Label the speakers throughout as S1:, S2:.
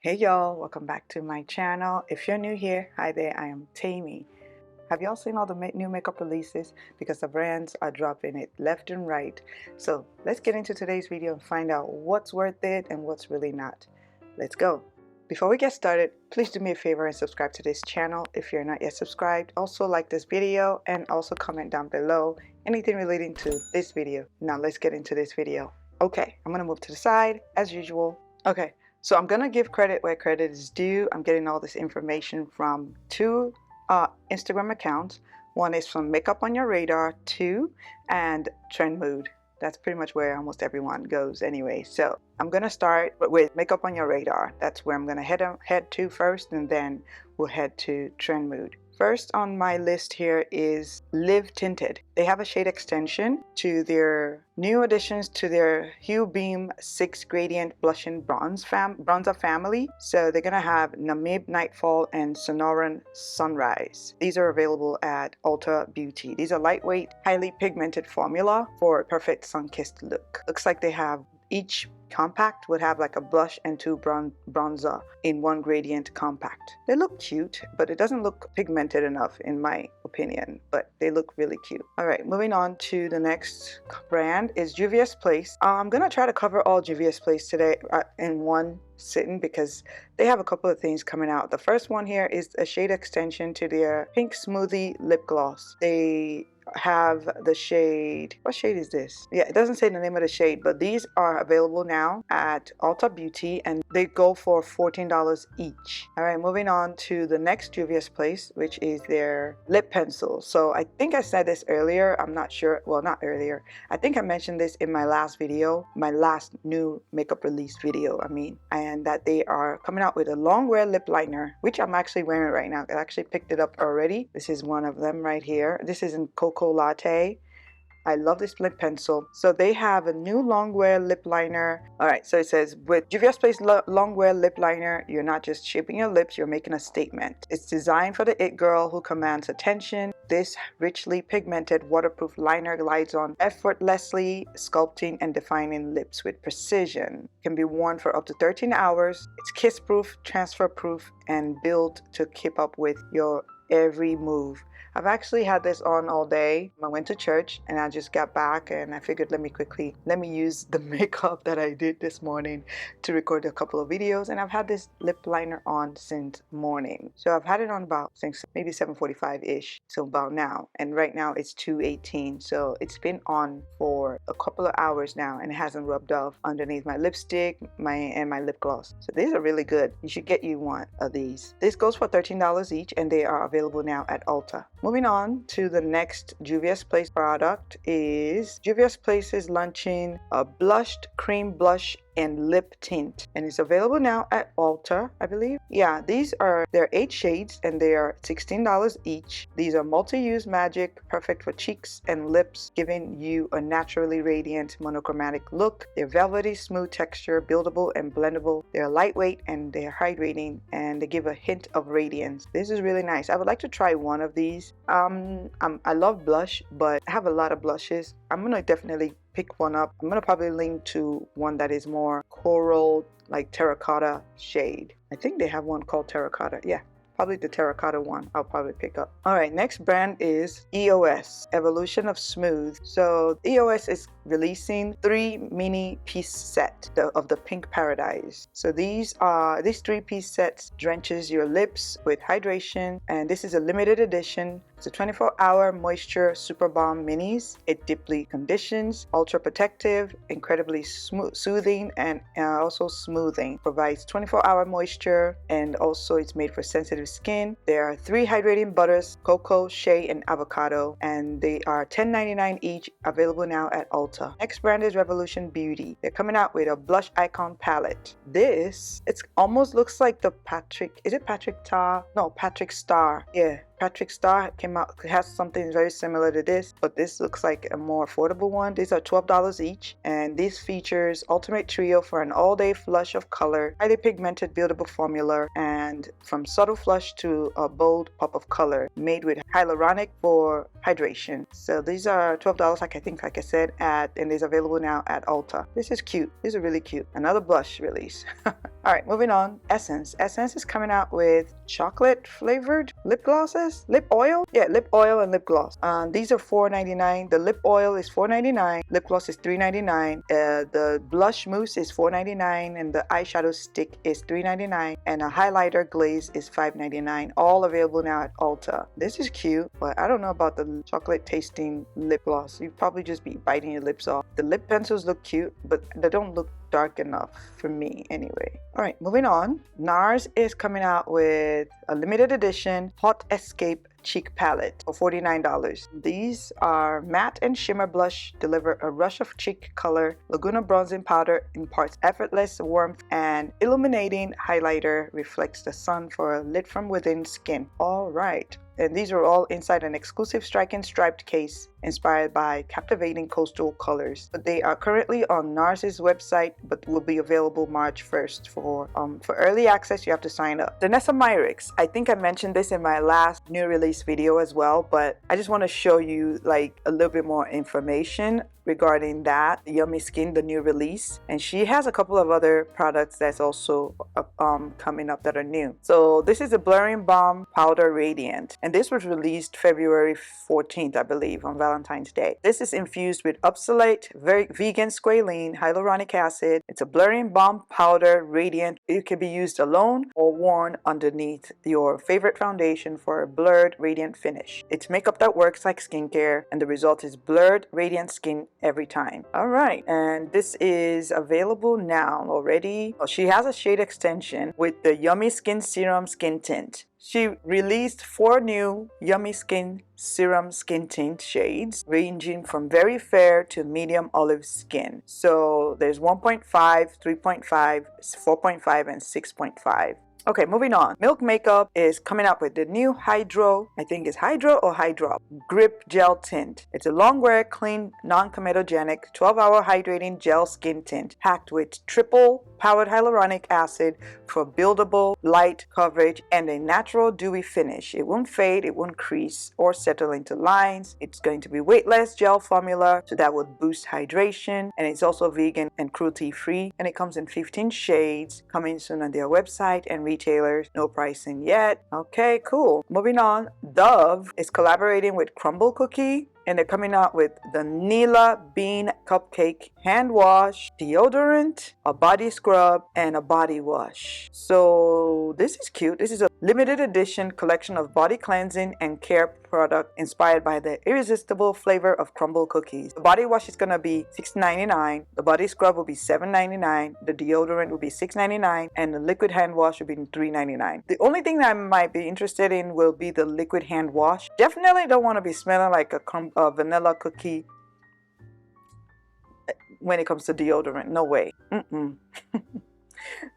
S1: Hey y'all, welcome back to my channel. If you're new here, hi there, I am Tamie. Have y'all seen all the new makeup releases? Because the brands are dropping it left and right. So let's get into today's video and find out what's worth it and what's really not. Let's go. Before we get started, please do me a favor and subscribe to this channel if you're not yet subscribed. Also like this video and also comment down below anything relating to this video. Now let's get into this video. Okay, I'm gonna move to the side as usual. Okay. So I'm going to give credit where credit is due. I'm getting all this information from two Instagram accounts. One is from Makeup on Your Radar 2 and Trend Mood. That's pretty much where almost everyone goes anyway. So I'm going to start with Makeup on Your Radar. That's where I'm going to head to first, and then we'll head to Trend Mood. First on my list here is Live Tinted. They have a shade extension to their new additions to their Hue Beam 6 Gradient Blushing Bronzer family. So they're going to have Namib Nightfall and Sonoran Sunrise. These are available at Ulta Beauty. These are lightweight, highly pigmented formula for a perfect sun-kissed look. Looks like they have each compact would have like a blush and two bronzer in one gradient compact. They look cute, but it doesn't look pigmented enough in my opinion, but they look really cute. All right, moving on to the next brand is Juvia's Place. I'm gonna try to cover all Juvia's Place today in one sitting because they have a couple of things coming out. The first one here is a shade extension to their Pink Smoothie lip gloss. They have the shade, what shade is this? Yeah, it doesn't say the name of the shade, but these are available now at Ulta Beauty and they go for $14 each. All right, moving on to the next Juvia's Place, which is their lip pencil. So I think I said this earlier, I'm not sure, well, not earlier, I think I mentioned this in my last video, my last new makeup release video, and that they are coming out with a long wear lip liner, which I'm actually wearing right now. I actually picked it up already. This is one of them right here. This is in Cocoa Latte. I love this lip pencil. So they have a new long wear lip liner. All right, so it says with Juvia's Place long wear lip liner, you're not just shaping your lips, you're making a statement. It's designed for the it girl who commands attention. This richly pigmented waterproof liner glides on effortlessly, sculpting and defining lips with precision. It can be worn for up to 13 hours. It's kiss proof, transfer proof, and built to keep up with your every move. I've actually had this on all day. I went to church and I just got back and I figured let me use the makeup that I did this morning to record a couple of videos, and I've had this lip liner on since morning. So I've had it on about since maybe 7:45-ish, so about now, and right now it's 2:18, so it's been on for a couple of hours now and it hasn't rubbed off underneath my lipstick and my lip gloss. So these are really good. You should get you one of these. This goes for $13 each and they are available now at Ulta. Moving on to the next Juvia's Place product is Juvia's Place is launching a blushed cream blush and lip tint, and it's available now at Ulta, I believe. Yeah, there are 8 shades and they are $16 each. These are multi-use magic, perfect for cheeks and lips, giving you a naturally radiant monochromatic look. They're velvety, smooth texture, buildable and blendable. They're lightweight and they're hydrating, and they give a hint of radiance. This is really nice. I would like to try one of these. I love blush, but I have a lot of blushes. I'm gonna definitely pick one up. I'm gonna probably lean to one that is more coral, like terracotta shade. I think they have one called terracotta. Yeah, probably the terracotta one I'll probably pick up. All right, next brand is EOS, Evolution of Smooth. So EOS is releasing 3 mini piece set of the Pink Paradise. So these 3-piece sets drenches your lips with hydration, and this is a limited edition. It's a 24-hour moisture super balm minis. It deeply conditions, ultra protective, incredibly soothing, and also smoothing. Provides 24-hour moisture, and also it's made for sensitive skin. There are 3 hydrating butters: cocoa, shea, and avocado, and they are $10.99 each. Available now at Ulta. Next brand is Revolution Beauty. They're coming out with a blush icon palette. It almost looks like the Patrick Star. Yeah, Patrick Star came out, has something very similar to this, but this looks like a more affordable one. These are $12 each, and this features ultimate trio for an all-day flush of color, highly pigmented buildable formula, and from subtle flush to a bold pop of color, made with hyaluronic for hydration. So these are $12, like I said, and is available now at Ulta. This is cute. These are really cute. Another blush release. All right, moving on. Essence is coming out with chocolate flavored lip glosses, lip oil. Yeah, lip oil and lip gloss. These are $4.99. The lip oil is $4.99. Lip gloss is $3.99. The blush mousse is $4.99, and the eyeshadow stick is $3.99, and a highlighter glaze is $5.99. All available now at Ulta. This is cute, but I don't know about the chocolate tasting lip gloss. You'd probably just be biting your lips off. The lip pencils look cute, but they don't look dark enough for me anyway. All right, moving on. NARS is coming out with a limited edition Hot Escape cheek palette for $49. These are matte and shimmer blush, deliver a rush of cheek color. Laguna bronzing powder imparts effortless warmth, and illuminating highlighter reflects the sun for a lit from within skin. All right. And these are all inside an exclusive striking striped case inspired by captivating coastal colors. But they are currently on NARS's website, but will be available March 1st. For early access, you have to sign up. Danessa Myricks. I think I mentioned this in my last new release video as well, but I just want to show you like a little bit more information regarding that. Yummy Skin, the new release, and she has a couple of other products that's also coming up that are new. So this is a Blurring Balm Powder Radiant, and this was released February 14th, I believe, on Valentine's Day. This is infused with oxalate, vegan squalene, hyaluronic acid. It's a Blurring Balm Powder Radiant. It can be used alone or worn underneath your favorite foundation for a blurred, radiant finish. It's makeup that works like skincare, and the result is blurred, radiant skin every time. All right, and this is available now already. She has a shade extension with the Yummy Skin Serum Skin Tint. She released 4 new Yummy Skin Serum Skin Tint shades, ranging from very fair to medium olive skin. So there's 1.5, 3.5, 4.5, and 6.5. Okay, moving on. Milk Makeup is coming out with the new Hydro, I think it's Hydro or Hydrop Grip Gel Tint. It's a long wear, clean, non-comedogenic, 12-hour hydrating gel skin tint packed with triple powered hyaluronic acid for buildable light coverage and a natural dewy finish. It won't fade, it won't crease or settle into lines. It's going to be weightless gel formula, so that would boost hydration, and it's also vegan and cruelty free, and it comes in 15 shades, coming soon on their website and retailers. No pricing yet. Okay, cool. Moving on. Dove is collaborating with Crumble Cookie, and they're coming out with the Nila Bean Cupcake hand wash, deodorant, a body scrub, and a body wash. So this is cute. This is a limited edition collection of body cleansing and care product inspired by the irresistible flavor of Crumble Cookies. The body wash is gonna be $6.99. The body scrub will be $7.99. The deodorant will be $6.99, and the liquid hand wash will be $3.99. The only thing that I might be interested in will be the liquid hand wash. Definitely don't want to be smelling like a vanilla cookie when it comes to deodorant. No way.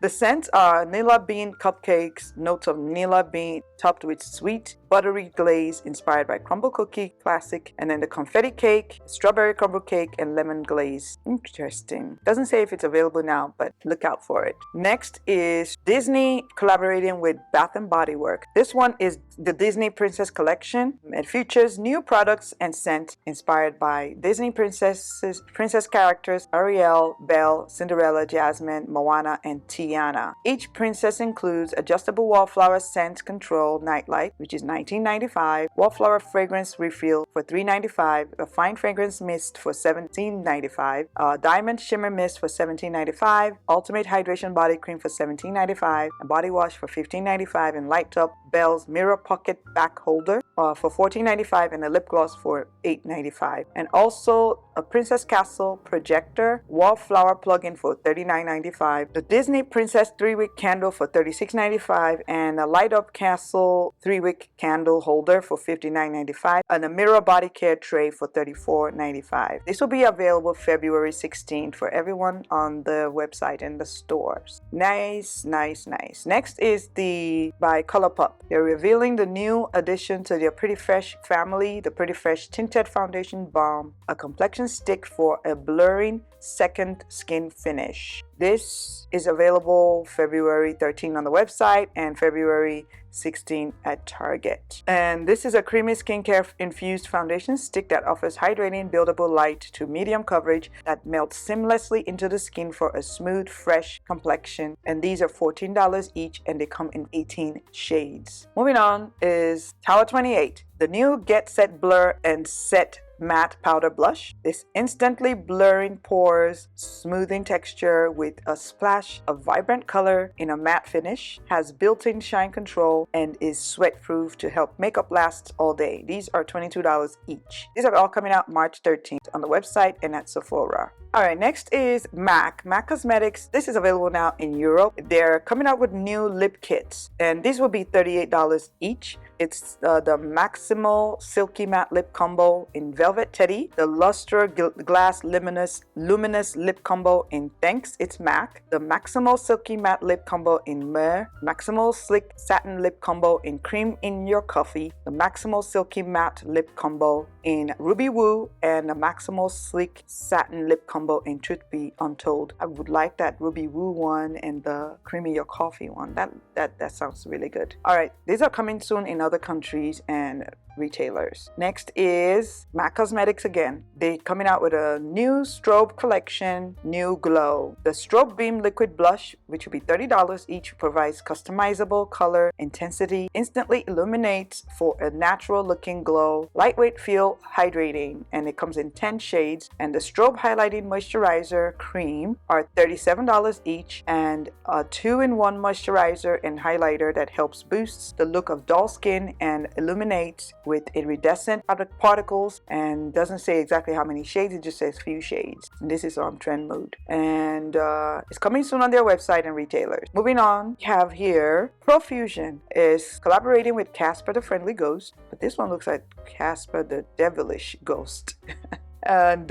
S1: The scents are Nila Bean Cupcakes, notes of Nila Bean topped with sweet, buttery glaze inspired by Crumble Cookie Classic, and then the confetti cake, strawberry crumble cake, and lemon glaze. Interesting. Doesn't say if it's available now, but look out for it. Next is Disney collaborating with Bath & Body Works. This one is the Disney Princess Collection. It features new products and scents inspired by Disney princess characters Ariel, Belle, Cinderella, Jasmine, Moana, and Tiana. Each princess includes adjustable wallflower scent control nightlight, which is $19.95, wallflower fragrance refill for $3.95, a fine fragrance mist for $17.95, a diamond shimmer mist for $17.95, ultimate hydration body cream for $17.95, a body wash for $15.95, and light up Belle's mirror pocket back holder for $14.95, and a lip gloss for $8.95, and also a Princess Castle projector wallflower plug-in for $39.95, the Disney Princess 3-wick candle for $36.95, and a light up castle 3-wick candle holder for $59.95, and a mirror body care tray for $34.95. This will be available February 16th for everyone on the website and the stores. Nice. Next is by ColourPop. They're revealing the new addition to their Pretty Fresh family, the Pretty Fresh Tinted Foundation Balm, a complexion stick for a blurring second skin finish. This is available February 13 on the website and February 16 at Target. And this is a creamy skincare infused foundation stick that offers hydrating, buildable light to medium coverage that melts seamlessly into the skin for a smooth, fresh complexion. And these are $14 each, and they come in 18 shades. Moving on is Tower 28, the new Get Set Blur and Set Matte Powder Blush. This instantly blurring pores, smoothing texture with a splash of vibrant color in a matte finish, has built-in shine control, and is sweat-proof to help makeup last all day. These are $22 each. These are all coming out March 13th on the website and at Sephora. Alright, next is MAC Cosmetics. This is available now in Europe. They're coming out with new lip kits, and these will be $38 each. It's the Maximal Silky Matte Lip Combo in Velvet Teddy, the Lustre Glass Luminous Lip Combo in Thanks It's MAC, the Maximal Silky Matte Lip Combo in Myrrh, Maximal Slick Satin Lip Combo in Cream in Your Coffee, the Maximal Silky Matte Lip Combo in Ruby Woo, and the Maximal Slick Satin Lip Combo in Truth Be Untold. I would like that Ruby Woo one and the Cream in Your Coffee one. That sounds really good. Alright, these are coming soon in other countries and retailers. Next is MAC Cosmetics again. They're coming out with a new strobe collection, New Glow. The Strobe Beam Liquid Blush, which will be $30 each, provides customizable color intensity, instantly illuminates for a natural looking glow, lightweight feel, hydrating, and it comes in 10 shades. And the Strobe Highlighting Moisturizer Cream are $37 each, and a 2-in-1 moisturizer and highlighter that helps boost the look of dull skin and illuminates with iridescent particles, and doesn't say exactly how many shades, it just says few shades. And this is on Trend Mood, and it's coming soon on their website and retailers. Moving on, we have here Profusion is collaborating with Casper the Friendly Ghost, but this one looks like Casper the Devilish Ghost. And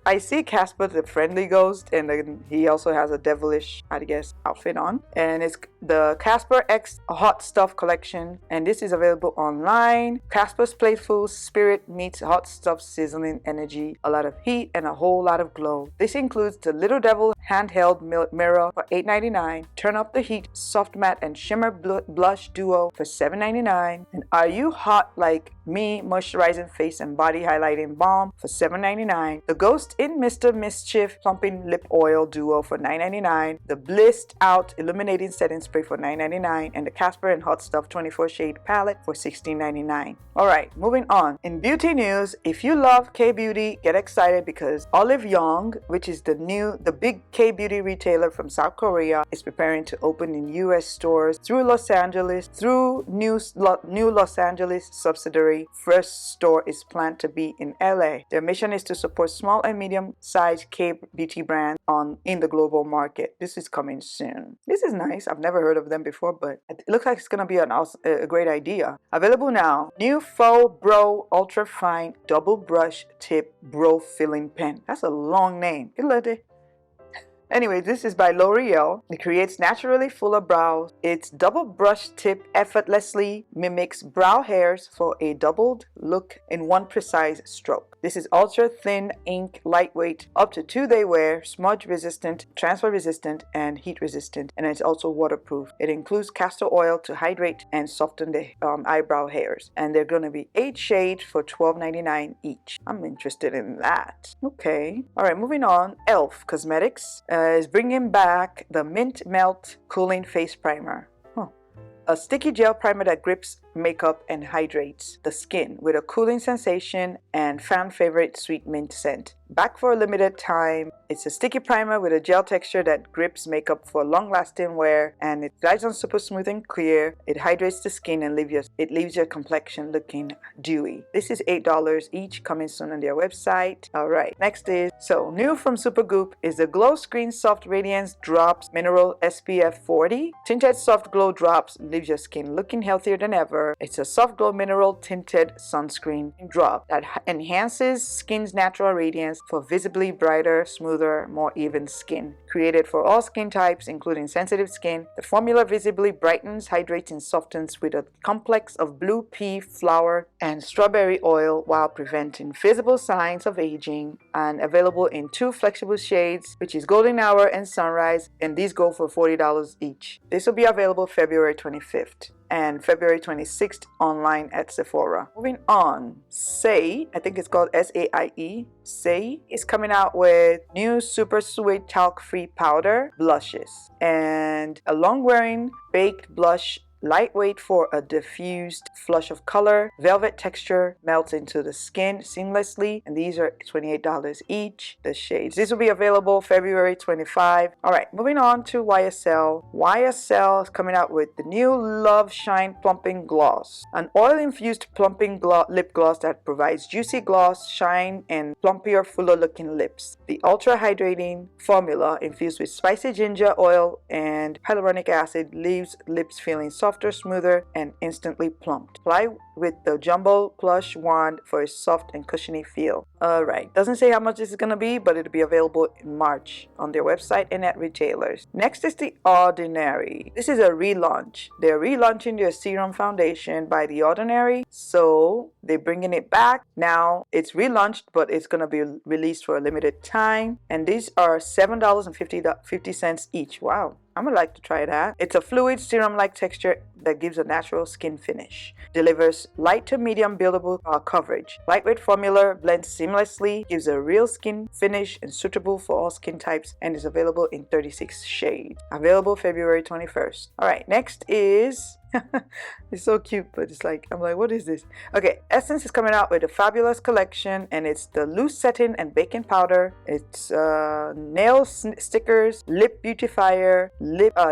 S1: I see Casper the Friendly Ghost, and then he also has a devilish, I guess, outfit on. And it's the Casper X Hot Stuff collection, and this is available online. Casper's playful spirit meets hot stuff sizzling energy, a lot of heat and a whole lot of glow. This includes the Little Devil handheld mirror for $8.99, Turn Up the Heat Soft Matte and Shimmer Blush Duo for $7.99, and Are You Hot Like Me Moisturizing Face and Body Highlighting Balm for $7.99, the Ghost in Mr. Mischief Plumping Lip Oil Duo for $9.99, the Blissed Out Illuminating Setting Spray for $9.99, and the Casper and Hot Stuff 24 Shade Palette for $16.99. Alright, moving on. In beauty news, if you love K-Beauty, get excited because Olive Young, which is the big K-Beauty retailer from South Korea, is preparing to open in US stores through new Los Angeles subsidiary. First store is planned to be in LA. Their mission is to support small and medium-sized K-Beauty brands in the global market. This is coming soon. This is nice. I've never heard of them before, but it looks like it's going to be a great idea. Available now, new Faux Brow Ultra Fine Double Brush Tip Brow Filling Pen. That's a long name. Anyway, this is by L'Oreal. It creates naturally fuller brows. Its double brush tip effortlessly mimics brow hairs for a doubled look in one precise stroke. This is ultra thin ink, lightweight, up to 2-day wear, smudge resistant, transfer resistant, and heat resistant, and it's also waterproof. It includes castor oil to hydrate and soften the eyebrow hairs, and they're going to be 8 shades for $12.99 each. I'm interested in that. Okay. Alright, moving on. e.l.f. Cosmetics is bringing back the Mint Melt Cooling Face Primer. A sticky gel primer that grips makeup and hydrates the skin with a cooling sensation and fan favorite sweet mint scent. Back for a limited time, it's a sticky primer with a gel texture that grips makeup for long-lasting wear, and it glides on super smooth and clear. It hydrates the skin and leaves your complexion looking dewy. This is $8 each, coming soon on their website. Alright, next is, new from Supergoop is the Glow Screen Soft Radiance Drops Mineral SPF 40. Tinted soft glow drops leaves your skin looking healthier than ever. Moisture. It's a soft glow mineral tinted sunscreen drop that enhances skin's natural radiance for visibly brighter, smoother, more even skin. Created for all skin types, including sensitive skin, the formula visibly brightens, hydrates, and softens with a complex of blue pea flower and strawberry oil while preventing visible signs of aging, and available in 2 flexible shades, which is Golden Hour and Sunrise, and these go for $40 each. This will be available February 25th and February 26th online at Sephora. Moving on, Saie, I think it's called Saie. Saie is coming out with new super sweet talc-free powder blushes and a long-wearing baked blush, lightweight for a diffused flush of color. Velvet texture melts into the skin seamlessly, and these are $28 each, the shades. This will be available February 25. All right, moving on to YSL. YSL is coming out with the new Love Shine Plumping Gloss, an oil-infused plumping lip gloss that provides juicy gloss, shine, and plumpier, fuller-looking lips. The ultra-hydrating formula infused with spicy ginger oil and hyaluronic acid leaves lips feeling softer, smoother, and instantly plumped. Apply with the jumbo plush wand for a soft and cushiony feel. Alright, doesn't say how much this is going to be, but it'll be available in March on their website and at retailers. Next is The Ordinary. This is a relaunch. They're relaunching their serum foundation by The Ordinary, so they're bringing it back. Now it's relaunched, but it's going to be released for a limited time, and these are $7.50 each. Wow, I'm gonna like to try that. It's a fluid serum-like texture that gives a natural skin finish. Delivers light to medium buildable coverage. Lightweight formula blends seamlessly, gives a real skin finish and suitable for all skin types, and is available in 36 shades. Available February 21st. Alright, next is it's so cute, but it's like, I'm like, what is this? Okay, Essence is coming out with a fabulous collection, and it's the loose setting and baking powder. It's nail stickers, lip beautifier,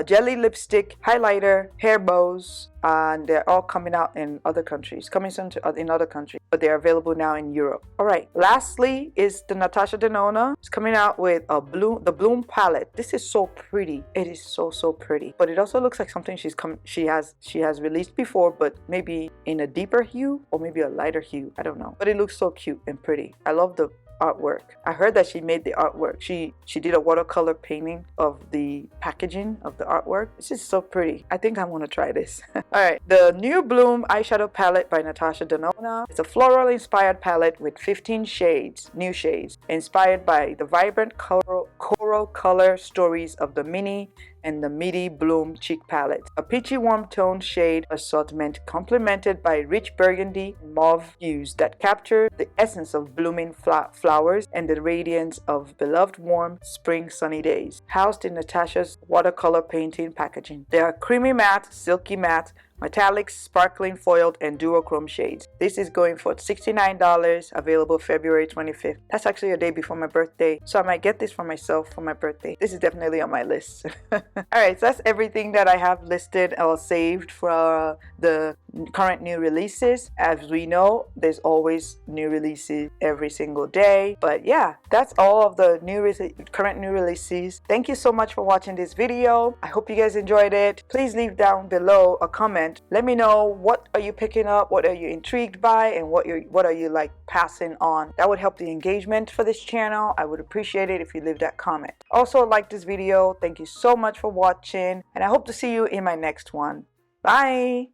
S1: jelly lipstick, highlighter, hair bows, and they're all coming out in other countries, coming soon in other countries, but they're available now in Europe. All right, lastly is the Natasha Denona. It's coming out with the Bloom palette. This is so pretty. It is so pretty, but it also looks like something she has released before, but maybe in a deeper hue or maybe a lighter hue. I don't know, but it looks so cute and pretty. I love the artwork. I heard that she made the artwork. She did a watercolor painting of the packaging of the artwork. This is so pretty. I think I want to try this. Alright, the new Bloom eyeshadow palette by Natasha Denona. It's a floral inspired palette with 15 shades, new shades, inspired by the vibrant coral color stories of the mini and the Midi Bloom Cheek Palette. A peachy warm tone shade assortment complemented by rich burgundy and mauve hues that capture the essence of blooming flowers and the radiance of beloved warm spring sunny days. Housed in Natasha's watercolor painting packaging. They are creamy matte, silky matte, metallics, sparkling, foiled, and duochrome shades. This is going for $69, available February 25th. That's actually a day before my birthday, so I might get this for myself for my birthday. This is definitely on my list. Alright, so that's everything that I have listed or saved for the current new releases. As we know, there's always new releases every single day. But yeah, that's all of the current new releases. Thank you so much for watching this video. I hope you guys enjoyed it. Please leave down below a comment. Let me know, what are you picking up, what are you intrigued by, and what are you like passing on. That would help the engagement for this channel. I would appreciate it if you leave that comment. Also, like this video. Thank you so much for watching, and I hope to see you in my next one. Bye.